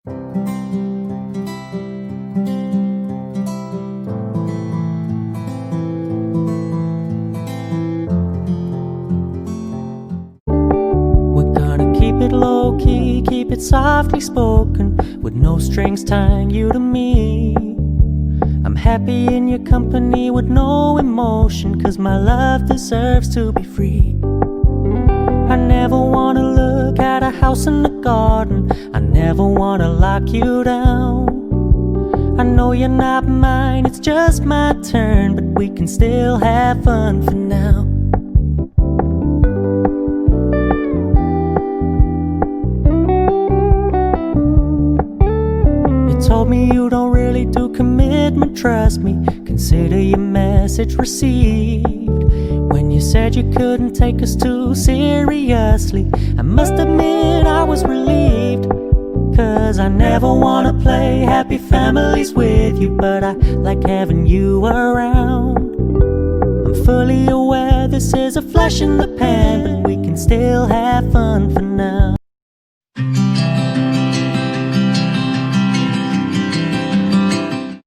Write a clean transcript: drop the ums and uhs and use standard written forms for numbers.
We're gonna keep it low-key, keep it softly spoken, with no strings tying you to me. I'm happy in your company with no emotion, 'cause my love deserves to be free. I never wanna look at a house in the garden, I never wanna lock you down. I know you're not mine, it's just my turn, but we can still have fun for now. You told me you don't really do commitment, trust me, consider your message received. When you said you couldn't take us too seriously, I must admit I was relieved. 'Cause I never wanna play happy families with you, but I like having you around. I'm fully aware this is a flash in the pan, but we can still have fun for now.